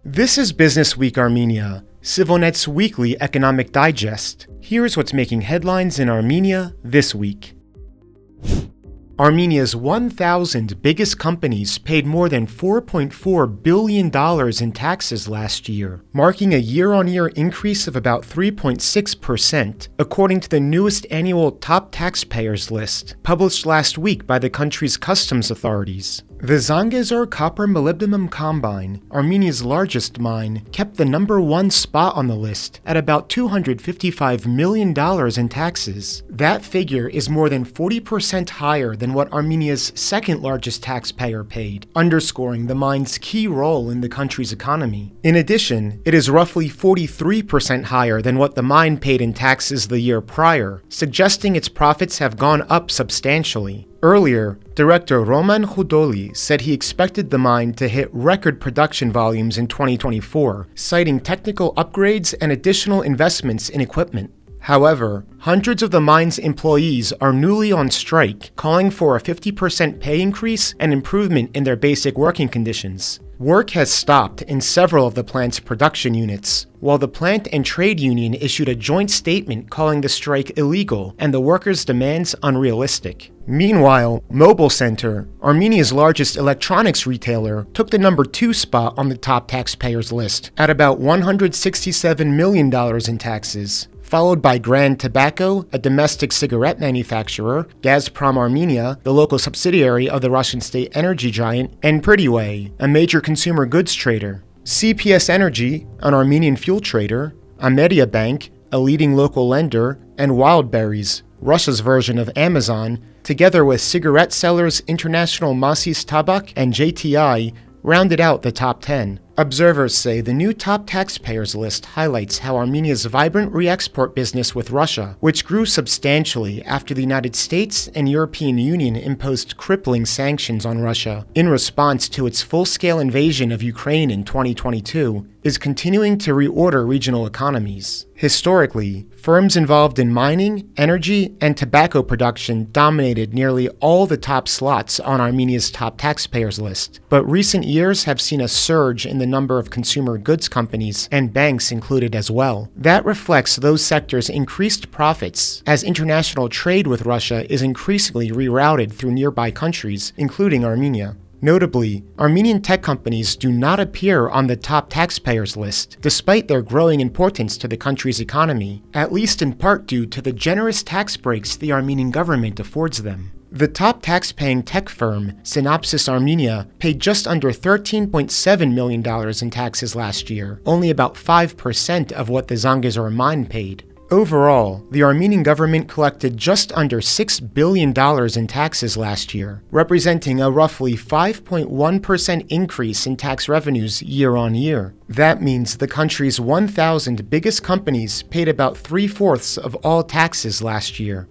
This is Business Week Armenia, ＳիվիլNeթ's weekly economic digest. Here's what's making headlines in Armenia this week. Armenia's 1,000 biggest companies paid more than $4.4 billion in taxes last year, marking a year-on-year increase of about 3.6%, according to the newest annual top taxpayers list, published last week by the country's customs authorities. The Zangezur Copper-Molybdenum Combine, Armenia's largest mine, kept the number one spot on the list at about $255 million in taxes. That figure is more than 40% higher than what Armenia's second largest taxpayer paid, underscoring the mine's key role in the country's economy. In addition, it is roughly 43% higher than what the mine paid in taxes the year prior, suggesting its profits have gone up substantially. Earlier, Director Roman Khudoli said he expected the mine to hit record production volumes in 2024, citing technical upgrades and additional investments in equipment. However, hundreds of the mine's employees are newly on strike, calling for a 50% pay increase and improvement in their basic working conditions. Work has stopped in several of the plant's production units, while the plant and trade union issued a joint statement calling the strike illegal and the workers' demands unrealistic. Meanwhile, Mobile Center, Armenia's largest electronics retailer, took the number 2 spot on the top taxpayers list at about $167 million in taxes, followed by Grand Tobacco, a domestic cigarette manufacturer, Gazprom Armenia, the local subsidiary of the Russian state energy giant, and Prettyway, a major consumer goods trader. CPS Energy, an Armenian fuel trader, Ameria Bank, a leading local lender, and Wildberries, Russia's version of Amazon, together with cigarette sellers International Masis Tabak and JTI, rounded out the top 10. Observers say the new top taxpayers list highlights how Armenia's vibrant re-export business with Russia, which grew substantially after the United States and European Union imposed crippling sanctions on Russia in response to its full-scale invasion of Ukraine in 2022, is continuing to reorder regional economies. Historically, firms involved in mining, energy, and tobacco production dominated nearly all the top slots on Armenia's top taxpayers list, but recent years have seen a surge in the number of consumer goods companies and banks included as well. That reflects those sectors' increased profits as international trade with Russia is increasingly rerouted through nearby countries, including Armenia. Notably, Armenian tech companies do not appear on the top taxpayers list, despite their growing importance to the country's economy, at least in part due to the generous tax breaks the Armenian government affords them. The top tax-paying tech firm, Synopsys Armenia, paid just under $13.7 million in taxes last year, only about 5% of what the Zangezur mine paid. Overall, the Armenian government collected just under $6 billion in taxes last year, representing a roughly 5.1% increase in tax revenues year on year. That means the country's 1,000 biggest companies paid about 3/4 of all taxes last year.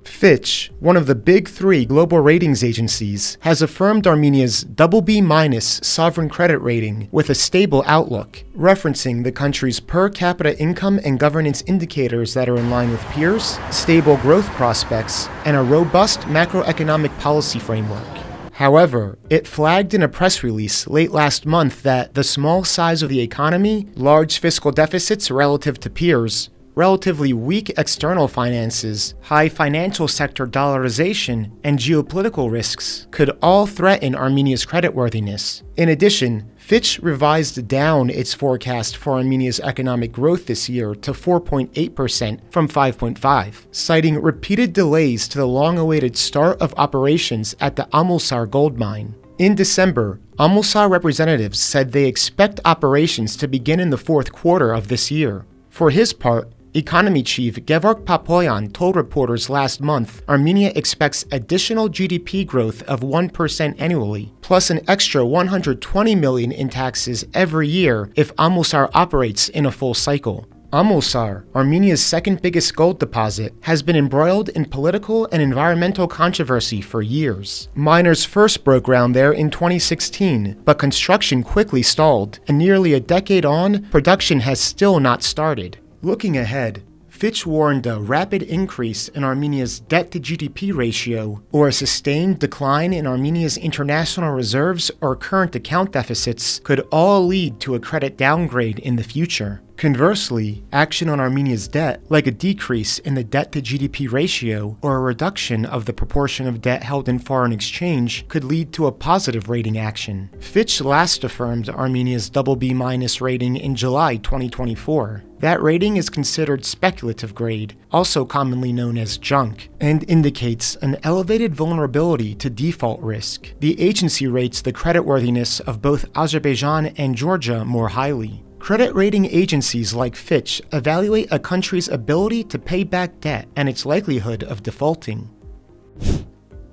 Fitch, one of the big 3 global ratings agencies, has affirmed Armenia's BB- sovereign credit rating with a stable outlook, referencing the country's per capita income and governance indicators that are in line with peers, stable growth prospects, and a robust macroeconomic policy framework. However, it flagged in a press release late last month that the small size of the economy, large fiscal deficits relative to peers, relatively weak external finances, high financial sector dollarization, and geopolitical risks could all threaten Armenia's creditworthiness. In addition, Fitch revised down its forecast for Armenia's economic growth this year to 4.8% from 5.5%, citing repeated delays to the long-awaited start of operations at the Amulsar gold mine. In December, Amulsar representatives said they expect operations to begin in the fourth quarter of this year. For his part, Economy Chief Gevorg Papoyan told reporters last month Armenia expects additional GDP growth of 1% annually, plus an extra $120 million in taxes every year if Amulsar operates in a full cycle. Amulsar, Armenia's second biggest gold deposit, has been embroiled in political and environmental controversy for years. Miners first broke ground there in 2016, but construction quickly stalled, and nearly a decade on, production has still not started. Looking ahead, Fitch warned a rapid increase in Armenia's debt-to-GDP ratio or a sustained decline in Armenia's international reserves or current account deficits could all lead to a credit downgrade in the future. Conversely, action on Armenia's debt, like a decrease in the debt-to-GDP ratio or a reduction of the proportion of debt held in foreign exchange, could lead to a positive rating action. Fitch last affirmed Armenia's BB- rating in July 2024. That rating is considered speculative grade, also commonly known as junk, and indicates an elevated vulnerability to default risk. The agency rates the creditworthiness of both Azerbaijan and Georgia more highly. Credit rating agencies like Fitch evaluate a country's ability to pay back debt and its likelihood of defaulting.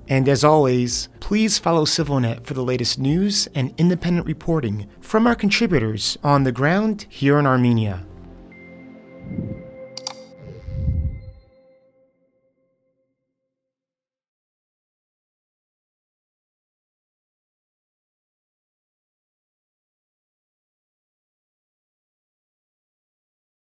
And as always, please follow CivilNet for the latest news and independent reporting from our contributors on the ground here in Armenia.